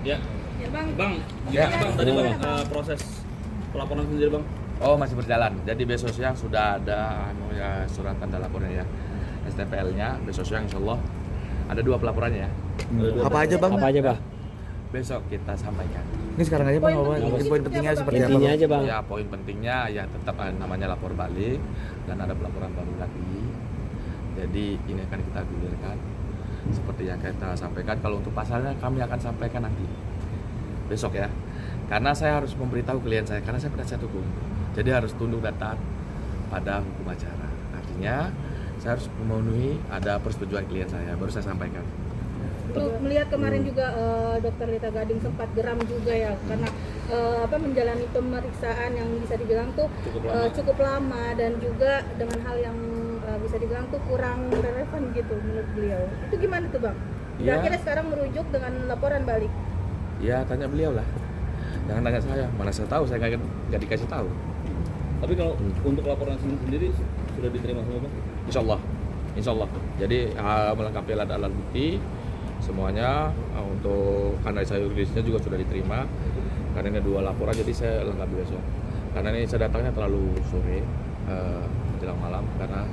Ya. Ya Bang. Bang, Ya. gimana Bang tadi Bang proses pelaporan sendiri Bang? Oh, masih berjalan. Jadi besok siang sudah ada surat tanda lapornya ya. STPL-nya besok siang insyaallah ada 2 pelaporannya ya. Apa aja bang? Apa aja Bang? Besok kita sampaikan. Ini sekarang aja bang, Poin poin pentingnya seperti apa Intinya bang? aja Bang. Ya, poin pentingnya ya tetap namanya lapor balik dan ada pelaporan baru lagi. Jadi ini akan kita gulirkan seperti yang kita sampaikan. Kalau untuk pasalnya kami akan sampaikan nanti besok ya. Karena saya harus memberitahu klien saya karena saya penasihat hukum. Jadi harus tunduk dan taat pada hukum acara. Artinya saya harus memenuhi ada persetujuan klien saya baru saya sampaikan. Melihat kemarin juga Dokter Rita Gading sempat geram juga ya karena menjalani pemeriksaan yang bisa dibilang tuh cukup lama dan juga dengan hal yang bisa dibilang tuh kurang relevan gitu menurut beliau. Itu gimana tuh Bang? Dan Ya. akhirnya sekarang merujuk dengan laporan balik. Ya tanya beliau lah. Jangan tanya saya, mana saya tahu, saya nggak dikasih tahu. Tapi kalau untuk laporan sendiri sudah diterima semua Bang? Insya Allah. Jadi melengkapi alat bukti semuanya untuk analisa yuridisnya juga sudah diterima. Karena ini 2 laporan, jadi saya lengkapi besok. Karena ini saya datangnya terlalu sore menjelang malam karena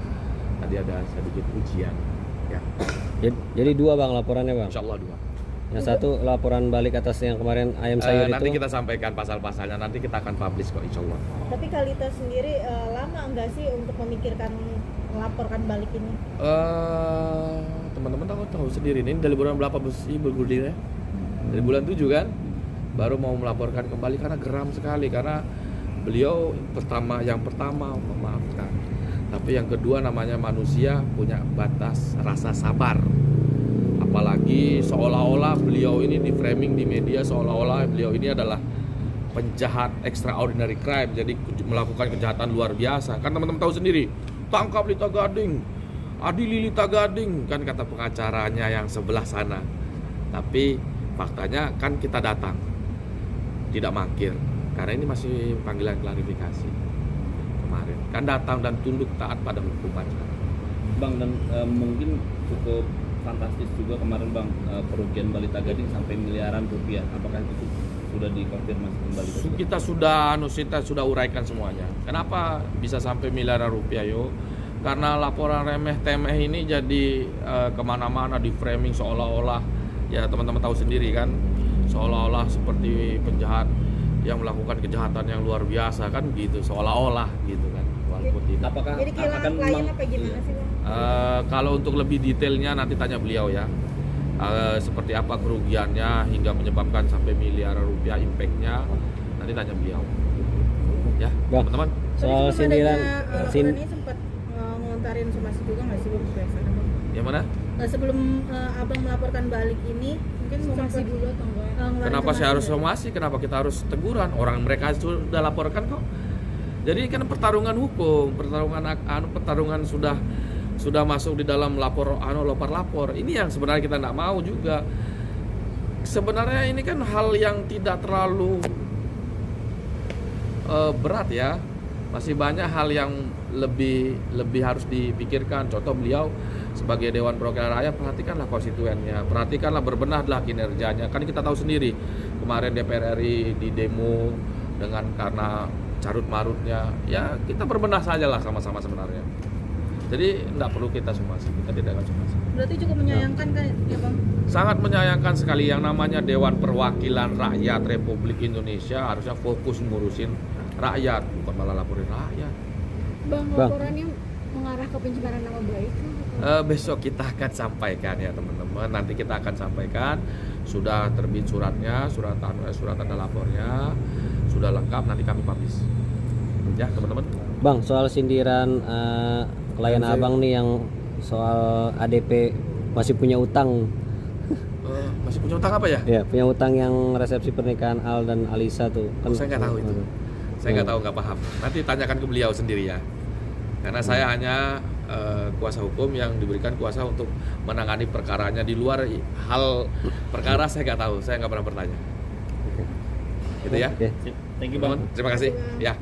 tadi ada sedikit ujian. Ya, Jadi 2 Bang laporannya Bang. Insya Allah 2. Yang satu laporan balik atas yang kemarin ayam sayur Nanti itu. kita sampaikan pasal-pasalnya, nanti kita akan publish kok Insya Allah. Tapi Kalita sendiri lama enggak sih untuk memikirkan melaporkan balik ini? Teman-teman tahu sendiri ini dari bulan berapa sih bergulirnya? Dari bulan 7 kan baru mau melaporkan kembali karena geram sekali karena beliau yang pertama memaafkan, tapi yang kedua namanya manusia punya batas rasa sabar. Apalagi seolah-olah beliau ini di framing di media seolah-olah beliau ini adalah penjahat extraordinary crime, jadi melakukan kejahatan luar biasa. Kan teman-teman tahu sendiri, tangkap Lita Gading, adili Lita Gading, kan kata pengacaranya yang sebelah sana. Tapi faktanya kan kita datang, tidak mangkir, karena ini masih panggilan klarifikasi kemarin. Kan datang dan tunduk taat pada hukum acara. Bang, dan mungkin cukup fantastis juga kemarin Bang kerugian Balita Gading sampai miliaran rupiah. Apakah itu sudah dikonfirmasi kembali? Kita sudah uraikan semuanya. Kenapa bisa sampai miliaran rupiah yo? Karena laporan remeh temeh ini jadi kemana-mana di framing seolah-olah ya teman-teman tahu sendiri kan, seolah-olah seperti penjahat yang melakukan kejahatan yang luar biasa kan gitu, seolah-olah gitu kan, walaupun tidak. Apakah Jadi kehilangan klien apa gimana sih Bang? Kalau untuk lebih detailnya nanti tanya beliau ya. Seperti apa kerugiannya hingga menyebabkan sampai miliaran rupiah impactnya nanti tanya beliau. Ya, Bang, teman-teman. soal sindiran Laporan ini sempat ngelontarin somasi juga nggak sih Bang? Yang mana? Sebelum Abang melaporkan balik ini mungkin somasi dulu atau enggak? Kenapa saya harus somasi? Kenapa kita harus teguran? Orang mereka sudah laporkan kok. Jadi kan pertarungan hukum, pertarungan sudah masuk di dalam lapor. Ini yang sebenarnya kita tidak mau juga. Sebenarnya ini kan hal yang tidak terlalu berat ya. Masih banyak hal yang lebih harus dipikirkan. Contoh beliau sebagai Dewan Perwakilan Rakyat, perhatikanlah konstituennya, perhatikanlah berbenahlah kinerjanya. Kan kita tahu sendiri kemarin DPR RI di demo dengan karena carut marutnya. Ya kita berbenah sajalah sama-sama sebenarnya. Jadi tidak perlu kita somasi, kita tidak akan somasi. Berarti cukup menyayangkan kan ya Bang? Sangat menyayangkan sekali yang namanya Dewan Perwakilan Rakyat Republik Indonesia harusnya fokus ngurusin rakyat, bukan malah laporin rakyat. Bang, laporannya mengarah ke pencemaran nama baik. Besok kita akan sampaikan ya teman-teman. Nanti kita akan sampaikan sudah terbit suratnya, surat tanda lapornya sudah lengkap. Nanti kami publish. Ya teman-teman. Bang, soal sindiran klien Abang nih yang soal ADP masih punya utang. Masih punya utang apa ya? Ya, punya utang yang resepsi pernikahan Al dan Alisa tuh. Saya nggak tahu itu. Saya nggak tahu, nggak paham. Nanti tanyakan ke beliau sendiri ya. Karena saya hanya kuasa hukum yang diberikan kuasa untuk menangani perkaranya. Di luar hal perkara saya nggak tahu. Saya nggak pernah bertanya. Gitu ya. Oke. Thank you Bang. Terima kasih. Ya.